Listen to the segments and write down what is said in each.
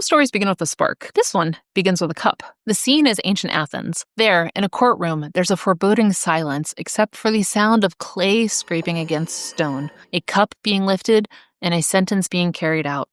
Some stories begin with a spark. This one begins with a cup. The scene is ancient Athens. There, in a courtroom, there's a foreboding silence except for the sound of clay scraping against stone, a cup being lifted, and a sentence being carried out.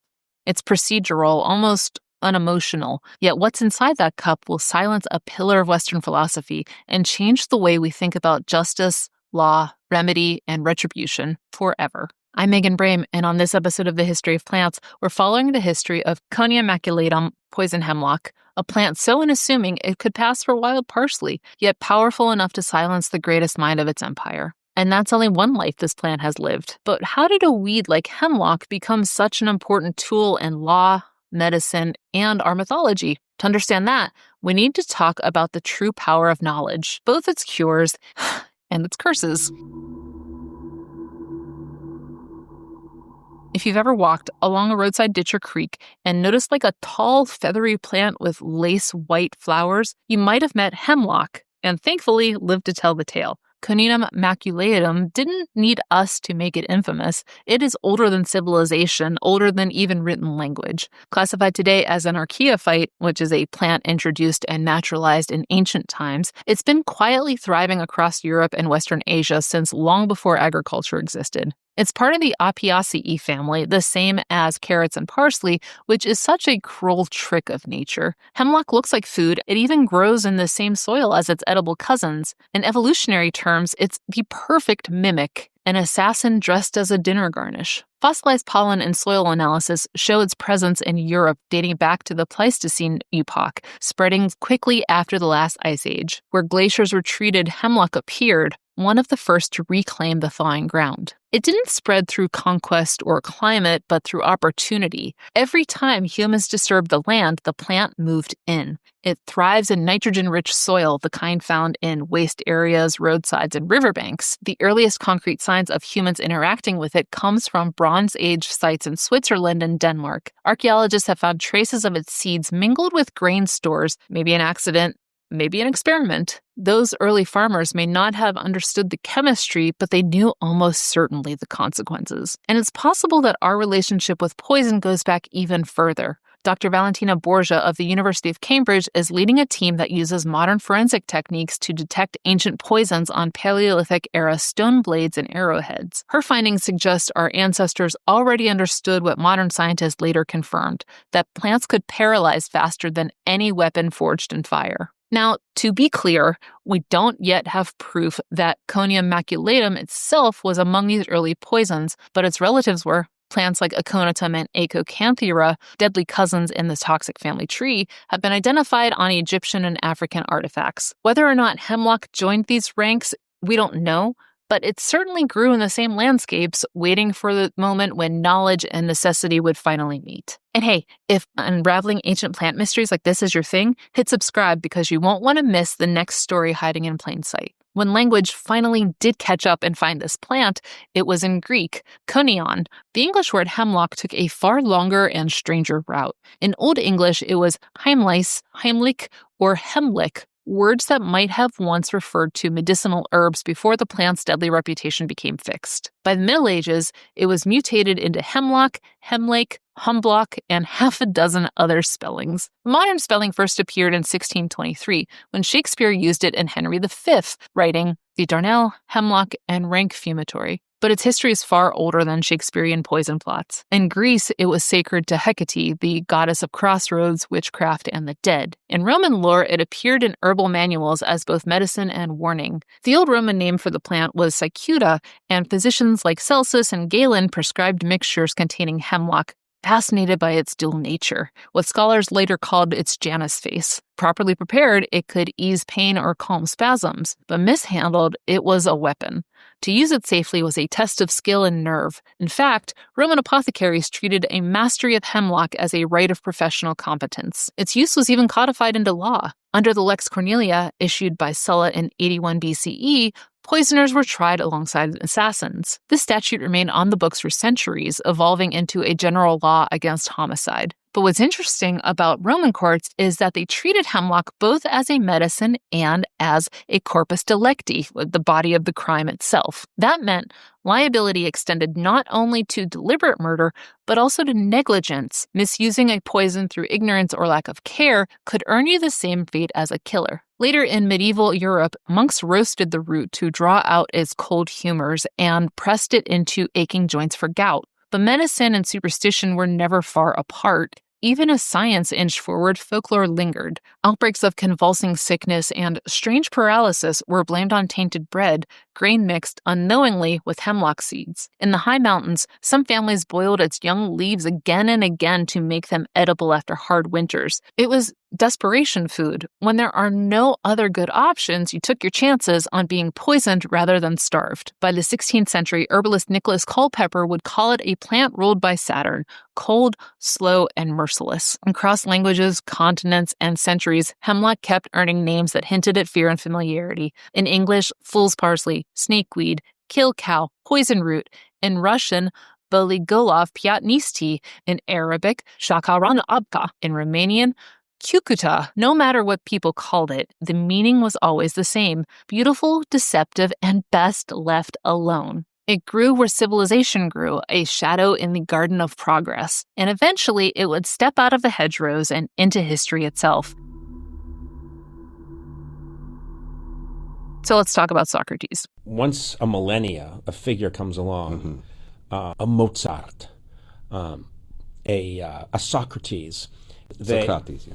It's procedural, almost unemotional, yet what's inside that cup will silence a pillar of Western philosophy and change the way we think about justice, law, remedy, and retribution forever. I'm Megan Brame, and on this episode of The History of Plants, we're following the history of Conia maculatum, poison hemlock, a plant so unassuming it could pass for wild parsley, yet powerful enough to silence the greatest mind of its empire. And that's only one life this plant has lived. But how did a weed like hemlock become such an important tool in law, medicine, and our mythology? To understand that, we need to talk about the true power of knowledge, both its cures and its curses. If you've ever walked along a roadside ditch or creek and noticed like a tall, feathery plant with lace white flowers, you might have met hemlock and thankfully lived to tell the tale. Conia maculatum didn't need us to make it infamous. It is older than civilization, older than even written language. Classified today as an archaeophyte, which is a plant introduced and naturalized in ancient times, it's been quietly thriving across Europe and Western Asia since long before agriculture existed. It's part of the Apiaceae family, the same as carrots and parsley, which is such a cruel trick of nature. Hemlock looks like food. It even grows in the same soil as its edible cousins. In evolutionary terms, it's the perfect mimic, an assassin dressed as a dinner garnish. Fossilized pollen and soil analysis show its presence in Europe dating back to the Pleistocene epoch, spreading quickly after the last ice age. Where glaciers retreated, hemlock appeared, one of the first to reclaim the thawing ground. It didn't spread through conquest or climate, but through opportunity. Every time humans disturbed the land, the plant moved in. It thrives in nitrogen-rich soil, the kind found in waste areas, roadsides, and riverbanks. The earliest concrete signs of humans interacting with it comes from Bronze Age sites in Switzerland and Denmark. Archaeologists have found traces of its seeds mingled with grain stores, maybe an accident, maybe an experiment. Those early farmers may not have understood the chemistry, but they knew almost certainly the consequences. And it's possible that our relationship with poison goes back even further. Dr. Valentina Borgia of the University of Cambridge is leading a team that uses modern forensic techniques to detect ancient poisons on Paleolithic-era stone blades and arrowheads. Her findings suggest our ancestors already understood what modern scientists later confirmed, that plants could paralyze faster than any weapon forged in fire. Now, to be clear, we don't yet have proof that Conia maculatum itself was among these early poisons, but its relatives were. Plants like Aconitum and Acocanthera, deadly cousins in the toxic family tree, have been identified on Egyptian and African artifacts. Whether or not hemlock joined these ranks, we don't know, but it certainly grew in the same landscapes, waiting for the moment when knowledge and necessity would finally meet. And hey, if unraveling ancient plant mysteries like this is your thing, hit subscribe because you won't want to miss the next story hiding in plain sight. When language finally did catch up and find this plant, it was in Greek, konion. The English word hemlock took a far longer and stranger route. In Old English, it was heimleis, heimlich, or hemlich, words that might have once referred to medicinal herbs before the plant's deadly reputation became fixed. By the Middle Ages, it was mutated into hemlock, hemlake, humblock, and half a dozen other spellings. The modern spelling first appeared in 1623, when Shakespeare used it in Henry V, writing the darnel, hemlock, and rank fumitory. But its history is far older than Shakespearean poison plots. In Greece, it was sacred to Hecate, the goddess of crossroads, witchcraft, and the dead. In Roman lore, it appeared in herbal manuals as both medicine and warning. The old Roman name for the plant was cicuta, and physicians like Celsus and Galen prescribed mixtures containing hemlock, fascinated by its dual nature, what scholars later called its Janus face. Properly prepared, it could ease pain or calm spasms, but mishandled, it was a weapon. To use it safely was a test of skill and nerve. In fact, Roman apothecaries treated a mastery of hemlock as a rite of professional competence. Its use was even codified into law. Under the Lex Cornelia, issued by Sulla in 81 BCE, poisoners were tried alongside assassins. This statute remained on the books for centuries, evolving into a general law against homicide. But what's interesting about Roman courts is that they treated hemlock both as a medicine and as a corpus delicti, the body of the crime itself. That meant liability extended not only to deliberate murder, but also to negligence. Misusing a poison through ignorance or lack of care could earn you the same fate as a killer. Later in medieval Europe, monks roasted the root to draw out its cold humors and pressed it into aching joints for gout. But medicine and superstition were never far apart. Even as science inched forward, folklore lingered. Outbreaks of convulsing sickness and strange paralysis were blamed on tainted bread, grain mixed unknowingly with hemlock seeds. In the high mountains, some families boiled its young leaves again and again to make them edible after hard winters. It was desperation food. When there are no other good options, you took your chances on being poisoned rather than starved. By the 16th century, herbalist Nicholas Culpeper would call it a plant ruled by Saturn, cold, slow, and merciless. Across languages, continents, and centuries, hemlock kept earning names that hinted at fear and familiarity. In English, fool's parsley, snakeweed, kill cow, poison root. In Russian, Boligolov piatnisti. In Arabic, shakaran abka. In Romanian, Cucuta. No matter what people called it, the meaning was always the same: beautiful, deceptive, and best left alone. It grew where civilization grew, a shadow in the garden of progress, and eventually it would step out of the hedgerows and into history itself. So let's talk about Socrates. Once a millennia, a figure comes along, a Mozart, a Socrates. Socrates, yeah.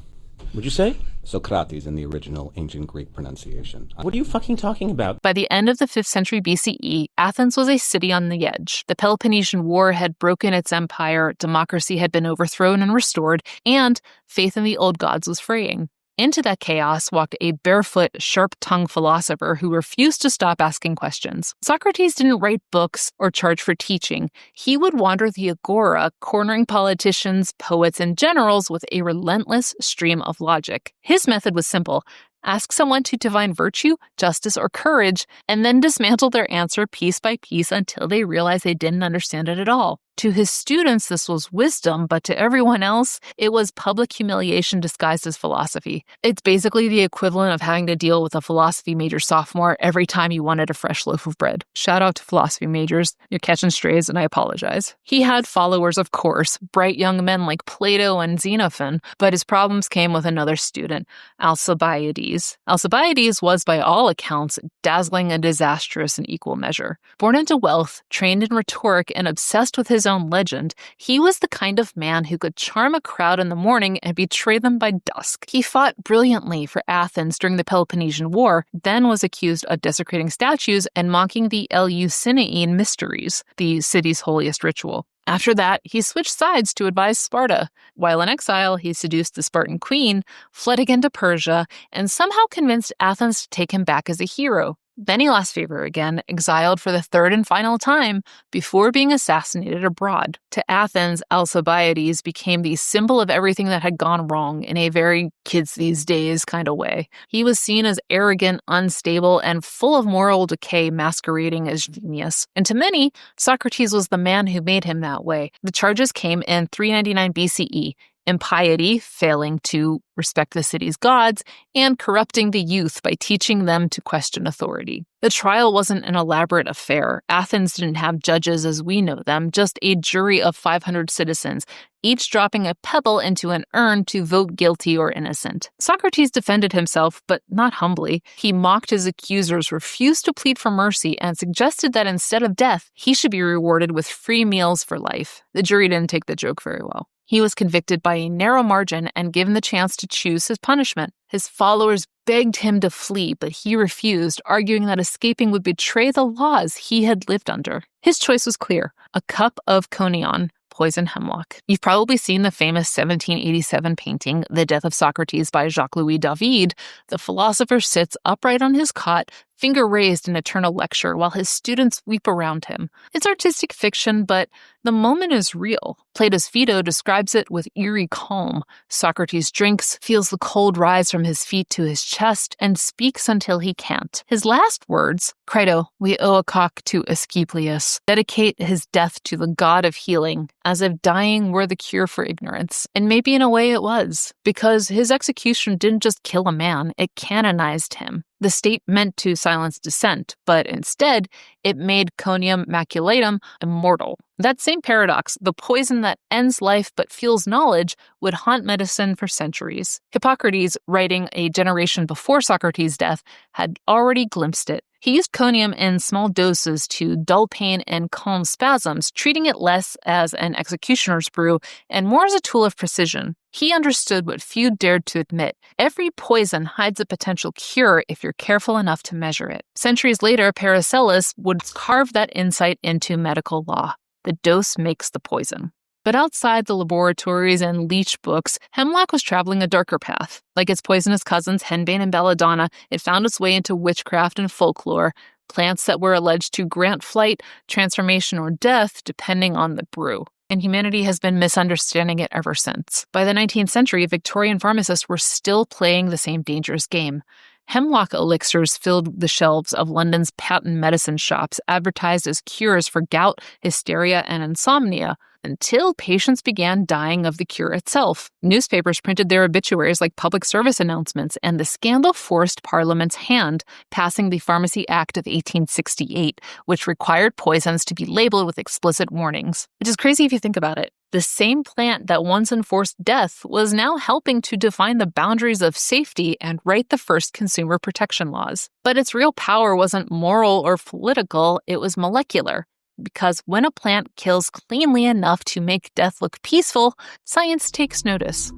Would you say? Socrates in the original ancient Greek pronunciation. What are you fucking talking about? By the end of the 5th century BCE, Athens was a city on the edge. The Peloponnesian War had broken its empire, democracy had been overthrown and restored, and faith in the old gods was fraying. Into that chaos walked a barefoot, sharp-tongued philosopher who refused to stop asking questions. Socrates didn't write books or charge for teaching. He would wander the agora, cornering politicians, poets, and generals with a relentless stream of logic. His method was simple: ask someone to divine virtue, justice, or courage, and then dismantle their answer piece by piece until they realized they didn't understand it at all. To his students, this was wisdom, but to everyone else, it was public humiliation disguised as philosophy. It's basically the equivalent of having to deal with a philosophy major sophomore every time you wanted a fresh loaf of bread. Shout out to philosophy majors. You're catching strays, and I apologize. He had followers, of course, bright young men like Plato and Xenophon, but his problems came with another student, Alcibiades. Alcibiades was, by all accounts, dazzling and disastrous in equal measure. Born into wealth, trained in rhetoric, and obsessed with his own legend, he was the kind of man who could charm a crowd in the morning and betray them by dusk. He fought brilliantly for Athens during the Peloponnesian War, then was accused of desecrating statues and mocking the Eleusinian mysteries, the city's holiest ritual. After that, he switched sides to advise Sparta. While in exile, he seduced the Spartan queen, fled again to Persia, and somehow convinced Athens to take him back as a hero. Then he lost favor again, exiled for the third and final time, before being assassinated abroad. To Athens, Alcibiades became the symbol of everything that had gone wrong in a very kids these days kind of way. He was seen as arrogant, unstable, and full of moral decay masquerading as genius. And to many, Socrates was the man who made him that way. The charges came in 399 BCE. Impiety, failing to respect the city's gods, and corrupting the youth by teaching them to question authority. The trial wasn't an elaborate affair. Athens didn't have judges as we know them, just a jury of 500 citizens, each dropping a pebble into an urn to vote guilty or innocent. Socrates defended himself, but not humbly. He mocked his accusers, refused to plead for mercy, and suggested that instead of death, he should be rewarded with free meals for life. The jury didn't take the joke very well. He was convicted by a narrow margin and given the chance to choose his punishment. His followers begged him to flee, but he refused, arguing that escaping would betray the laws he had lived under. His choice was clear: a cup of conion, poison hemlock. You've probably seen the famous 1787 painting, The Death of Socrates by Jacques-Louis David. The philosopher sits upright on his cot, finger raised in eternal lecture, while his students weep around him. It's artistic fiction, but The moment is real. Plato's Phaedo describes it with eerie calm. Socrates drinks, feels the cold rise from his feet to his chest, and speaks until he can't. His last words, Crito, we owe a cock to Asclepius, dedicate his death to the god of healing, as if dying were the cure for ignorance. And maybe in a way it was, because his execution didn't just kill a man, it canonized him. The state meant to silence dissent, but instead, it made conium maculatum immortal. That same paradox, the poison that ends life but fuels knowledge, would haunt medicine for centuries. Hippocrates, writing a generation before Socrates' death, had already glimpsed it. He used conium in small doses to dull pain and calm spasms, treating it less as an executioner's brew and more as a tool of precision. He understood what few dared to admit. Every poison hides a potential cure if you're careful enough to measure it. Centuries later, Paracelsus would carve that insight into medical law. The dose makes the poison. But outside the laboratories and leech books, hemlock was traveling a darker path. Like its poisonous cousins, henbane and belladonna, it found its way into witchcraft and folklore, plants that were alleged to grant flight, transformation, or death depending on the brew. And humanity has been misunderstanding it ever since. By the 19th century, Victorian pharmacists were still playing the same dangerous game. Hemlock elixirs filled the shelves of London's patent medicine shops, advertised as cures for gout, hysteria, and insomnia, until patients began dying of the cure itself. Newspapers printed their obituaries like public service announcements, and the scandal forced Parliament's hand, passing the Pharmacy Act of 1868, which required poisons to be labeled with explicit warnings. Which is crazy if you think about it. The same plant that once enforced death was now helping to define the boundaries of safety and write the first consumer protection laws. But its real power wasn't moral or political, it was molecular. Because when a plant kills cleanly enough to make death look peaceful, science takes notice.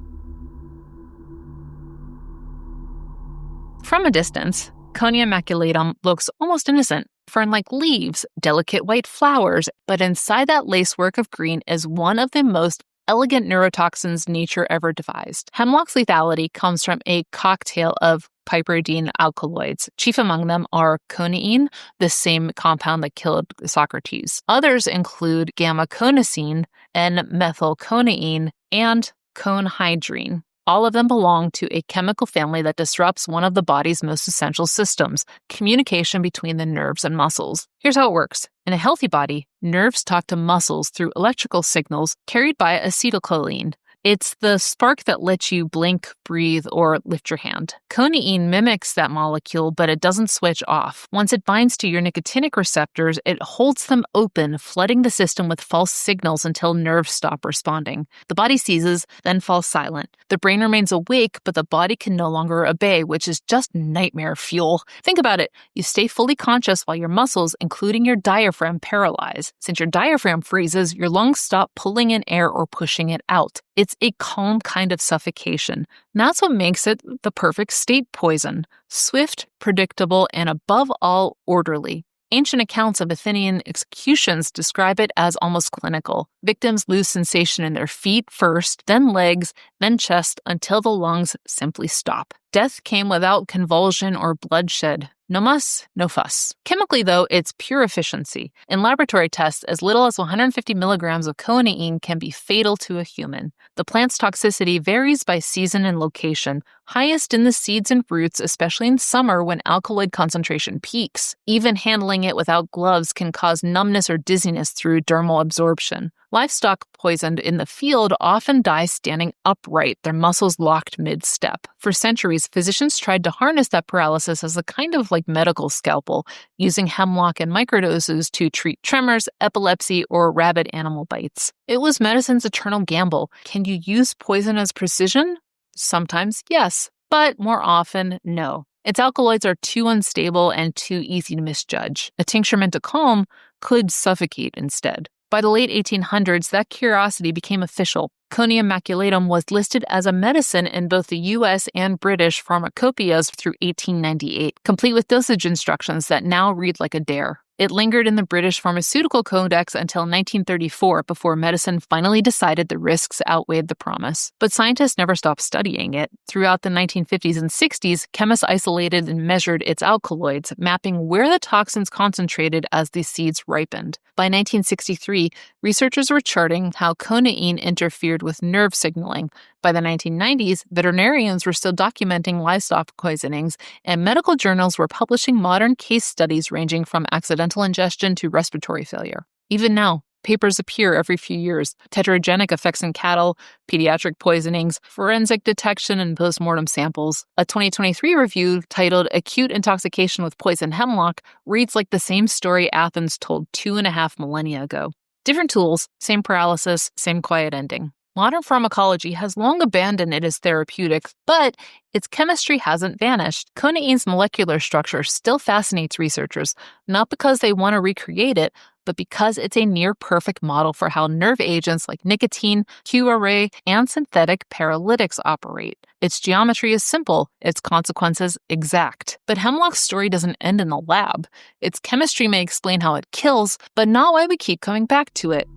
From a distance, Conium maculatum looks almost innocent. Fern-like leaves, delicate white flowers, but inside that lacework of green is one of the most elegant neurotoxins nature ever devised. Hemlock's lethality comes from a cocktail of piperidine alkaloids. Chief among them are coneine, the same compound that killed Socrates. Others include gamma-conosine and methylconeine and conehydrine. All of them belong to a chemical family that disrupts one of the body's most essential systems, communication between the nerves and muscles. Here's how it works. In a healthy body, nerves talk to muscles through electrical signals carried by acetylcholine. It's the spark that lets you blink, breathe, or lift your hand. Coneine mimics that molecule, but it doesn't switch off. Once it binds to your nicotinic receptors, it holds them open, flooding the system with false signals until nerves stop responding. The body seizes, then falls silent. The brain remains awake, but the body can no longer obey, which is just nightmare fuel. Think about it. You stay fully conscious while your muscles, including your diaphragm, paralyze. Since your diaphragm freezes, your lungs stop pulling in air or pushing it out. It's a calm kind of suffocation. And that's what makes it the perfect state poison. Swift, predictable, and above all, orderly. Ancient accounts of Athenian executions describe it as almost clinical. Victims lose sensation in their feet first, then legs, then chest, until the lungs simply stop. Death came without convulsion or bloodshed. No muss, no fuss. Chemically, though, it's pure efficiency. In laboratory tests, as little as 150 milligrams of coneine can be fatal to a human. The plant's toxicity varies by season and location, highest in the seeds and roots, especially in summer when alkaloid concentration peaks. Even handling it without gloves can cause numbness or dizziness through dermal absorption. Livestock poisoned in the field often die standing upright, their muscles locked mid-step. For centuries, physicians tried to harness that paralysis as a kind of medical scalpel, using hemlock and microdoses to treat tremors, epilepsy, or rabid animal bites. It was medicine's eternal gamble. Can you use poison as precision? Sometimes, yes, but more often, no. Its alkaloids are too unstable and too easy to misjudge. A tincture meant to calm could suffocate instead. By the late 1800s, that curiosity became official. Conium maculatum was listed as a medicine in both the U.S. and British pharmacopoeias through 1898, complete with dosage instructions that now read like a dare. It lingered in the British Pharmaceutical Codex until 1934 before medicine finally decided the risks outweighed the promise. But scientists never stopped studying it. Throughout the 1950s and 60s, chemists isolated and measured its alkaloids, mapping where the toxins concentrated as the seeds ripened. By 1963, researchers were charting how conaine interfered with nerve signaling. By the 1990s, veterinarians were still documenting livestock poisonings, and medical journals were publishing modern case studies ranging from accidental ingestion to respiratory failure. Even now, papers appear every few years. Teratogenic effects in cattle, pediatric poisonings, forensic detection and postmortem samples. A 2023 review titled Acute Intoxication with Poison Hemlock reads like the same story Athens told 2.5 millennia ago. Different tools, same paralysis, same quiet ending. Modern pharmacology has long abandoned it as therapeutic, but its chemistry hasn't vanished. Conaine's molecular structure still fascinates researchers, not because they want to recreate it, but because it's a near-perfect model for how nerve agents like nicotine, Q-array, and synthetic paralytics operate. Its geometry is simple, its consequences exact. But hemlock's story doesn't end in the lab. Its chemistry may explain how it kills, but not why we keep coming back to it.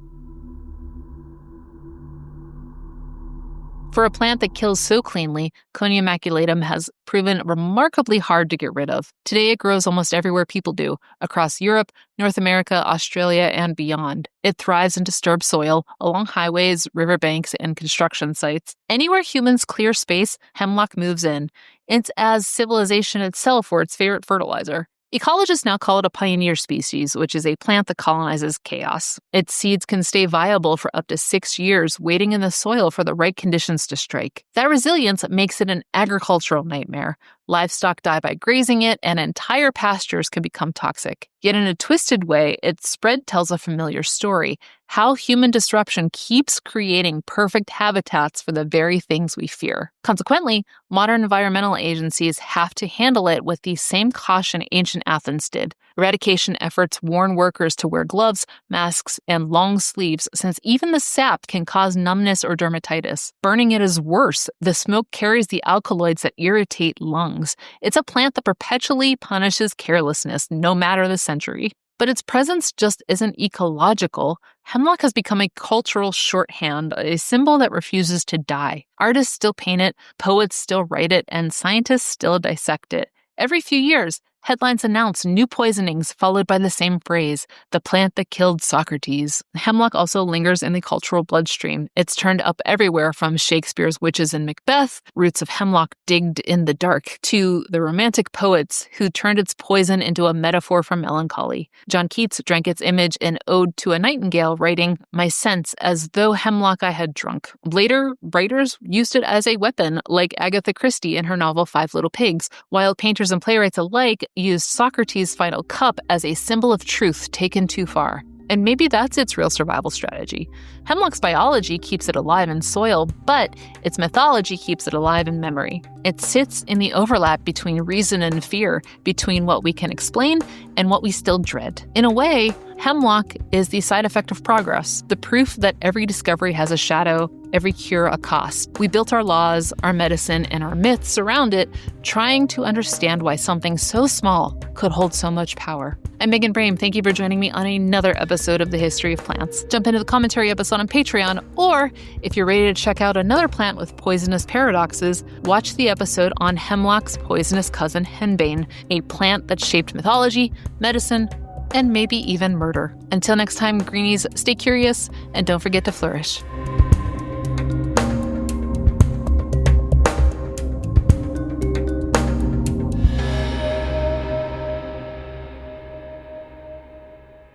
For a plant that kills so cleanly, Conia maculatum has proven remarkably hard to get rid of. Today it grows almost everywhere people do, across Europe, North America, Australia, and beyond. It thrives in disturbed soil, along highways, riverbanks, and construction sites. Anywhere humans clear space, hemlock moves in. It's as civilization itself or its favorite fertilizer. Ecologists now call it a pioneer species, which is a plant that colonizes chaos. Its seeds can stay viable for up to 6 years, waiting in the soil for the right conditions to strike. That resilience makes it an agricultural nightmare. Livestock die by grazing it, and entire pastures can become toxic. Yet in a twisted way, its spread tells a familiar story, how human disruption keeps creating perfect habitats for the very things we fear. Consequently, modern environmental agencies have to handle it with the same caution ancient Athens did. Eradication efforts warn workers to wear gloves, masks, and long sleeves, since even the sap can cause numbness or dermatitis. Burning it is worse. The smoke carries the alkaloids that irritate lungs. It's a plant that perpetually punishes carelessness, no matter the century. But its presence just isn't ecological. Hemlock has become a cultural shorthand, a symbol that refuses to die. Artists still paint it, poets still write it, and scientists still dissect it. Every few years, headlines announce new poisonings followed by the same phrase, the plant that killed Socrates. Hemlock also lingers in the cultural bloodstream. It's turned up everywhere from Shakespeare's witches in Macbeth, roots of hemlock digged in the dark, to the romantic poets who turned its poison into a metaphor for melancholy. John Keats drank its image in Ode to a Nightingale, writing, "My sense as though hemlock I had drunk." Later, writers used it as a weapon, like Agatha Christie in her novel Five Little Pigs, while painters and playwrights alike used Socrates' final cup as a symbol of truth taken too far. And maybe that's its real survival strategy. Hemlock's biology keeps it alive in soil, but its mythology keeps it alive in memory. It sits in the overlap between reason and fear, between what we can explain and what we still dread. In a way, hemlock is the side effect of progress, the proof that every discovery has a shadow, every cure a cost. We built our laws, our medicine, and our myths around it, trying to understand why something so small could hold so much power. I'm Megan Brame. Thank you for joining me on another episode of The History of Plants. Jump into the commentary episode on Patreon, or if you're ready to check out another plant with poisonous paradoxes, watch the episode on hemlock's poisonous cousin henbane, a plant that shaped mythology, medicine, and maybe even murder. Until next time, greenies, stay curious and don't forget to flourish.